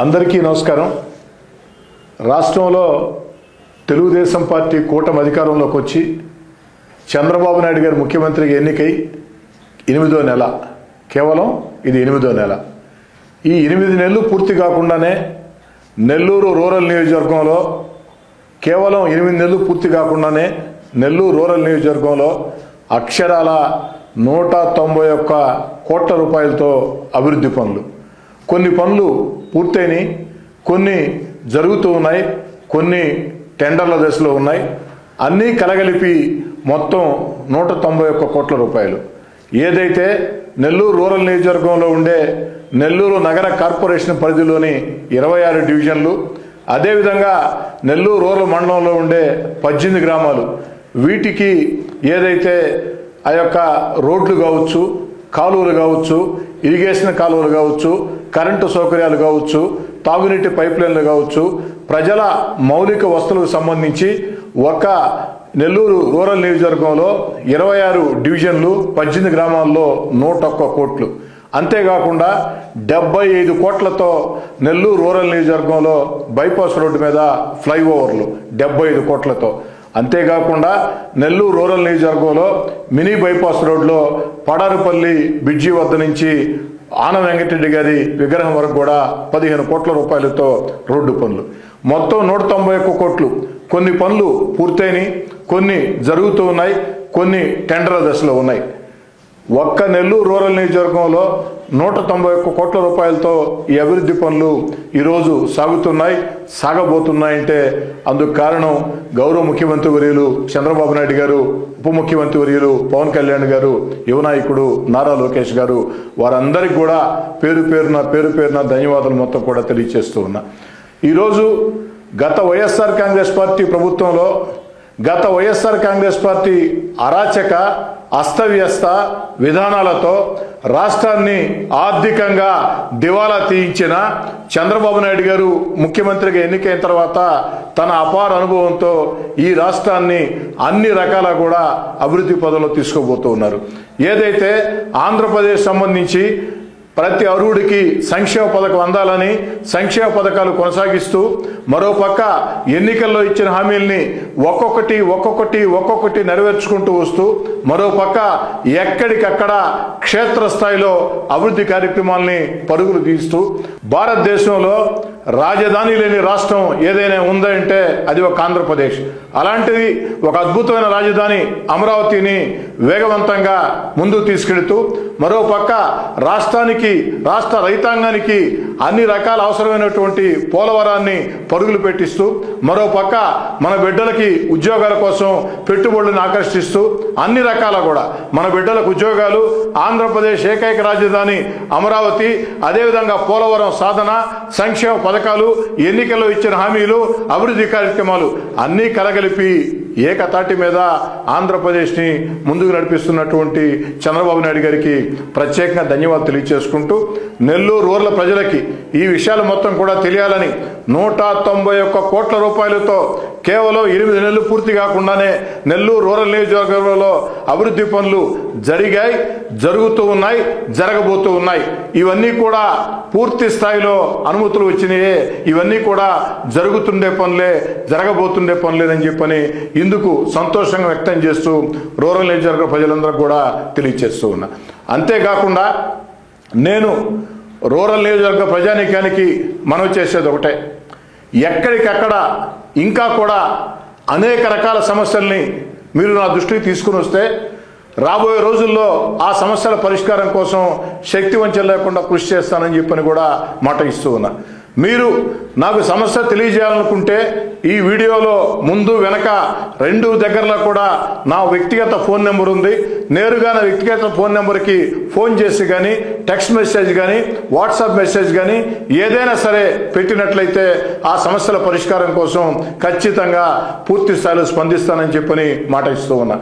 అందరికీ నమస్కారం. రాష్ట్రంలో తెలుగుదేశం పార్టీ కూటమి అధికారంలోకి వచ్చి చంద్రబాబు నాయుడు గారు ముఖ్యమంత్రిగా ఎన్నికై 8వ నెల, కేవలం ఇది 8వ నెల. ఈ 8 నెలలు పూర్తి కాకుండానే నెల్లూరు రూరల్ నియోజకవర్గంలో కేవలం 8 నెలలు పూర్తి కాకుండానే నెల్లూరు రూరల్ నియోజకవర్గంలో అక్షరాల 191 కోట్ల రూపాయలతో అభివృద్ధి పనులు, కొన్ని పనులు పూర్తయినాయి, కొన్ని జరుగుతూ ఉన్నాయి, కొన్ని టెండర్ల దశలో ఉన్నాయి. అన్నీ కలగలిపి మొత్తం 191 కోట్ల రూపాయలు. ఏదైతే నెల్లూరు రూరల్ నియోజకవర్గంలో ఉండే నెల్లూరు నగర కార్పొరేషన్ పరిధిలోని 26 డివిజన్లు, అదేవిధంగా నెల్లూరు రూరల్ మండలంలో ఉండే 18 గ్రామాలు, వీటికి ఏదైతే ఆ యొక్క రోడ్లు కావచ్చు, కాలువలు కావచ్చు, ఇరిగేషన్ కాలువలు కావచ్చు, కరెంటు సౌకర్యాలు కావచ్చు, తాగునీటి పైప్ లైన్లు కావచ్చు, ప్రజల మౌలిక వస్తువులకు సంబంధించి ఒక నెల్లూరు రూరల్ నియోజకవర్గంలో 26 డివిజన్లు 18 గ్రామాల్లో 101 కోట్లు. అంతేకాకుండా 75 కోట్లతో నెల్లూరు రూరల్ నియోజకవర్గంలో బైపాస్ రోడ్డు మీద ఫ్లైఓవర్లు 75 కోట్లతో. అంతేకాకుండా నెల్లూరు రూరల్ నియోజకవర్గంలో మినీ బైపాస్ రోడ్లో పడారుపల్లి బ్రిడ్జి వద్ద నుంచి ఆనం వెంకటరెడ్డి గారి విగ్రహం వరకు కూడా 15 కోట్ల రూపాయలతో రోడ్డు పనులు. మొత్తం 191 కోట్లు. కొన్ని పనులు పూర్తయినాయి, కొన్ని జరుగుతూ ఉన్నాయి, కొన్ని టెండర్ల దశలో ఉన్నాయి. ఒక్క నెల్లూరు రూరల్ నియోజకవర్గంలో 191 కోట్ల రూపాయలతో ఈ అభివృద్ధి పనులు ఈరోజు సాగుతున్నాయి, సాగబోతున్నాయంటే అందుకు కారణం గౌరవ ముఖ్యమంత్రి వర్యులు చంద్రబాబు నాయుడు గారు, ఉప ముఖ్యమంత్రి వర్యులు పవన్ కళ్యాణ్ గారు, యువ నాయకుడు నారా లోకేష్ గారు, వారందరికీ కూడా పేరు పేరున ధన్యవాదాలు మొత్తం కూడా తెలియజేస్తూ ఉన్నా. ఈరోజు గత వైఎస్ఆర్ కాంగ్రెస్ పార్టీ ప్రభుత్వంలో, గత వైఎస్ఆర్ కాంగ్రెస్ పార్టీ అరాచక అస్తవ్యస్త విధానాలతో రాష్ట్రాన్ని ఆర్థికంగా దివాలా తీయించిన చంద్రబాబు నాయుడు గారు ముఖ్యమంత్రిగా ఎన్నికైన తర్వాత తన అపార అనుభవంతో ఈ రాష్ట్రాన్ని అన్ని రకాల కూడా అభివృద్ధి పదంలో తీసుకోబోతూ ఉన్నారు. ఏదైతే ఆంధ్రప్రదేశ్ సంబంధించి ప్రతి అర్హుడికి సంక్షేమ పథకం అందాలని సంక్షేమ పథకాలు కొనసాగిస్తూ, మరోపక్క ఎన్నికల్లో ఇచ్చిన హామీల్ని ఒక్కొక్కటి నెరవేర్చుకుంటూ వస్తూ, మరోపక్క ఎక్కడికక్కడ క్షేత్రస్థాయిలో అభివృద్ధి కార్యక్రమాల్ని పరుగులు తీస్తూ, భారతదేశంలో రాజధాని లేని రాష్ట్రం ఏదైనా ఉందంటే అది ఒక ఆంధ్రప్రదేశ్. అలాంటిది ఒక అద్భుతమైన రాజధాని అమరావతిని వేగవంతంగా ముందుకు తీసుకెడుతూ, మరోపక్క రాష్ట్ర రైతాంగానికి అన్ని రకాల అవసరమైనటువంటి పోలవరాన్ని పరుగులు పెట్టిస్తూ, మరోపక్క మన బిడ్డలకి ఉద్యోగాల కోసం పెట్టుబడులను ఆకర్షిస్తూ, అన్ని రకాల కూడా మన బిడ్డలకు ఉద్యోగాలు, ఆంధ్రప్రదేశ్ ఏకైక రాజధాని అమరావతి, అదేవిధంగా పోలవరం సాధన, సంక్షేమ పథకాలు, ఎన్నికల్లో ఇచ్చిన హామీలు, అభివృద్ధి కార్యక్రమాలు అన్నీ కలగలిపి ఏకతాటి మీద ఆంధ్రప్రదేశ్ని ముందుకు నడిపిస్తున్నటువంటి చంద్రబాబు నాయుడు గారికి ప్రత్యేకంగా ధన్యవాదాలు తెలియజేసుకుంటూ, నెల్లూరు రూరల్ ప్రజలకి ఈ విషయాలు మొత్తం కూడా తెలియాలని 191 కోట్ల రూపాయలతో కేవలం 8 నెలలు పూర్తి కాకుండానే నెల్లూరు రూరల్ నియోజకవర్గంలో అభివృద్ధి పనులు జరిగాయి, జరుగుతూ ఉన్నాయి, జరగబోతూ ఉన్నాయి. ఇవన్నీ కూడా పూర్తి స్థాయిలో అనుమతులు వచ్చినాయే, ఇవన్నీ కూడా జరుగుతుండే పనులే, జరగబోతుండే పనులేదని చెప్పని ఇందుకు సంతోషంగా వ్యక్తం చేస్తూ రూరల్ నియోజకవర్గ ప్రజలందరూ కూడా తెలియజేస్తూ ఉన్నా. అంతేకాకుండా నేను రూరల్ నియోజకవర్గ ప్రజానీకానికి మనవి చేసేది ఒకటే, ఎక్కడికక్కడ ఇంకా కూడా అనేక రకాల సమస్యల్ని మీరు నా దృష్టికి తీసుకుని వస్తే రాబోయే రోజుల్లో ఆ సమస్యల పరిష్కారం కోసం శక్తి వంచన లేకుండా కృషి చేస్తానని చెప్పని కూడా మాట ఇస్తూ ఉన్నా. మీరు నాకు సమస్య తెలియజేయాలనుకుంటే ఈ వీడియోలో ముందు వెనక 2 దగ్గరలో కూడా నా వ్యక్తిగత ఫోన్ నెంబర్ ఉంది. నేరుగా నా వ్యక్తిగత ఫోన్ నెంబర్కి ఫోన్ చేసి కానీ, టెక్స్ట్ మెసేజ్ కానీ, వాట్సాప్ మెసేజ్ కానీ ఏదైనా సరే పెట్టినట్లయితే ఆ సమస్యల పరిష్కారం కోసం ఖచ్చితంగా పూర్తి స్థాయిలో స్పందిస్తానని చెప్పని మాట ఇస్తూ ఉన్నా.